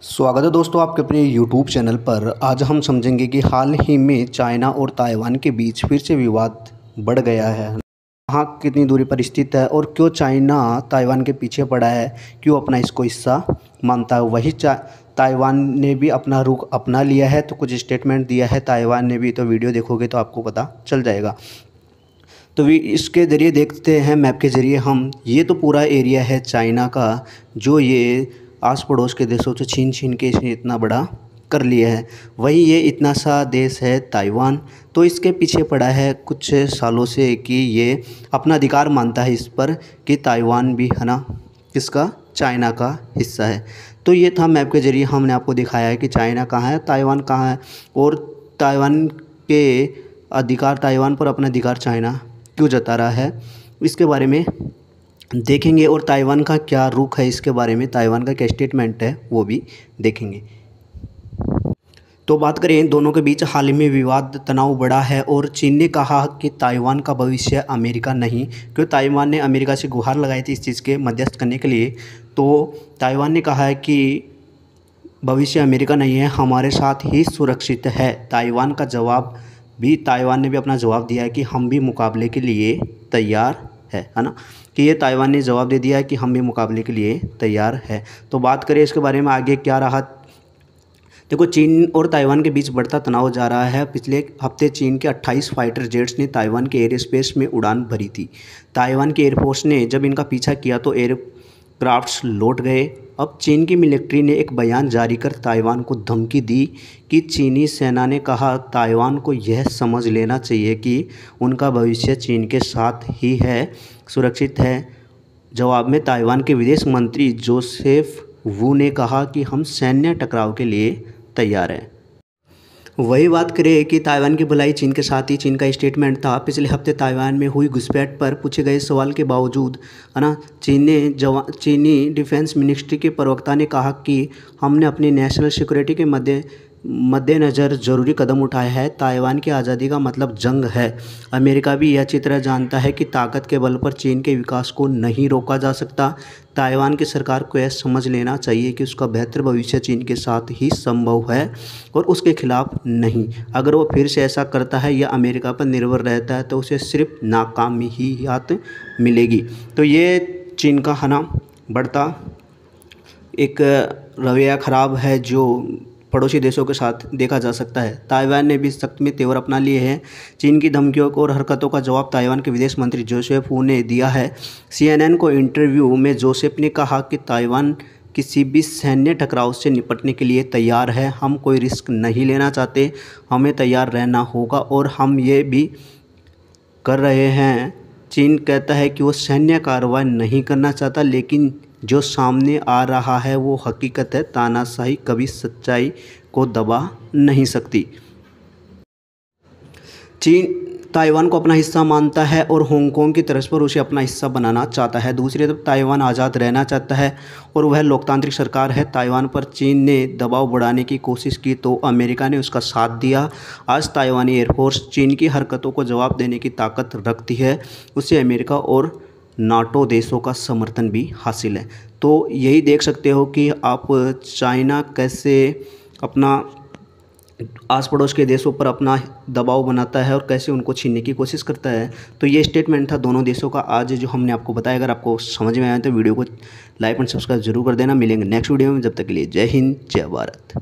स्वागत है दोस्तों आपके अपने YouTube चैनल पर। आज हम समझेंगे कि हाल ही में चाइना और ताइवान के बीच फिर से विवाद बढ़ गया है। कहाँ कितनी दूरी पर स्थित है और क्यों चाइना ताइवान के पीछे पड़ा है, क्यों अपना इसको हिस्सा मानता है। वही ताइवान ने भी अपना रुख अपना लिया है, तो कुछ स्टेटमेंट दिया है ताइवान ने भी। तो वीडियो देखोगे तो आपको पता चल जाएगा। तो इसके ज़रिए देखते हैं मैप के ज़रिए हम। ये तो पूरा एरिया है चाइना का, जो ये आस पड़ोस के देशों से छीन के इसने इतना बड़ा कर लिया है। वही ये इतना सा देश है ताइवान, तो इसके पीछे पड़ा है कुछ सालों से कि ये अपना अधिकार मानता है इस पर कि ताइवान भी है ना किसका, चाइना का हिस्सा है। तो ये था मैप के ज़रिए हमने आपको दिखाया है कि चाइना कहाँ है, ताइवान कहाँ है, और ताइवान के अधिकार, ताइवान पर अपना अधिकार चाइना क्यों जता रहा है, इसके बारे में देखेंगे। और ताइवान का क्या रुख है, इसके बारे में ताइवान का क्या स्टेटमेंट है वो भी देखेंगे। तो बात करें दोनों के बीच हाल ही में विवाद, तनाव बढ़ा है और चीन ने कहा कि ताइवान का भविष्य अमेरिका नहीं, क्योंकि ताइवान ने अमेरिका से गुहार लगाई थी इस चीज़ के मध्यस्थ करने के लिए। तो ताइवान ने कहा है कि भविष्य अमेरिका नहीं है, हमारे साथ ही सुरक्षित है। ताइवान ने भी अपना जवाब दिया है कि हम भी मुकाबले के लिए तैयार है ना, कि ये ताइवान ने जवाब दे दिया है कि हम भी मुकाबले के लिए तैयार है। तो बात करें इसके बारे में आगे क्या रहा। देखो, चीन और ताइवान के बीच बढ़ता तनाव जा रहा है। पिछले हफ्ते चीन के 28 फाइटर जेट्स ने ताइवान के एयर स्पेस में उड़ान भरी थी। ताइवान की एयरफोर्स ने जब इनका पीछा किया तो एयरक्राफ्ट्स लौट गए। अब चीन की मिलिट्री ने एक बयान जारी कर ताइवान को धमकी दी कि चीनी सेना ने कहा ताइवान को यह समझ लेना चाहिए कि उनका भविष्य चीन के साथ ही है, सुरक्षित है। जवाब में ताइवान के विदेश मंत्री जोसेफ वू ने कहा कि हम सैन्य टकराव के लिए तैयार हैं। वही बात करें कि ताइवान की भलाई चीन के साथ ही, चीन का स्टेटमेंट था। पिछले हफ्ते ताइवान में हुई घुसपैठ पर पूछे गए सवाल के बावजूद है ना, चीनी डिफेंस मिनिस्ट्री के प्रवक्ता ने कहा कि हमने अपनी नेशनल सिक्योरिटी के मद्देनज़र ज़रूरी कदम उठाए हैं। ताइवान की आज़ादी का मतलब जंग है। अमेरिका भी यह अच्छी तरह जानता है कि ताकत के बल पर चीन के विकास को नहीं रोका जा सकता। ताइवान की सरकार को यह समझ लेना चाहिए कि उसका बेहतर भविष्य चीन के साथ ही संभव है और उसके खिलाफ नहीं। अगर वो फिर से ऐसा करता है या अमेरिका पर निर्भर रहता है तो उसे सिर्फ नाकामी ही याद मिलेगी। तो ये चीन का है ना बढ़ता एक रवैया ख़राब है जो पड़ोसी देशों के साथ देखा जा सकता है। ताइवान ने भी सख्त में तेवर अपना लिए हैं। चीन की धमकियों और हरकतों का जवाब ताइवान के विदेश मंत्री जोसेफ वू ने दिया है। CNN को इंटरव्यू में जोसेफ ने कहा कि ताइवान किसी भी सैन्य टकराव से निपटने के लिए तैयार है। हम कोई रिस्क नहीं लेना चाहते, हमें तैयार रहना होगा और हम ये भी कर रहे हैं। चीन कहता है कि वो सैन्य कार्रवाई नहीं करना चाहता, लेकिन जो सामने आ रहा है वो हकीकत है। तानाशाही कभी सच्चाई को दबा नहीं सकती। चीन ताइवान को अपना हिस्सा मानता है और हांगकांग की तर्ज पर उसे अपना हिस्सा बनाना चाहता है। दूसरी तरफ ताइवान आज़ाद रहना चाहता है और वह लोकतांत्रिक सरकार है। ताइवान पर चीन ने दबाव बढ़ाने की कोशिश की तो अमेरिका ने उसका साथ दिया। आज ताइवानी एयरफोर्स चीन की हरकतों को जवाब देने की ताकत रखती है। उसे अमेरिका और नाटो देशों का समर्थन भी हासिल है। तो यही देख सकते हो कि आप चाइना कैसे अपना आस पड़ोस के देशों पर अपना दबाव बनाता है और कैसे उनको छीनने की कोशिश करता है। तो ये स्टेटमेंट था दोनों देशों का आज जो हमने आपको बताया। अगर आपको समझ में आया तो वीडियो को लाइक एंड सब्सक्राइब जरूर कर देना। मिलेंगे नेक्स्ट वीडियो में, जब तक के लिए जय हिंद, जय भारत।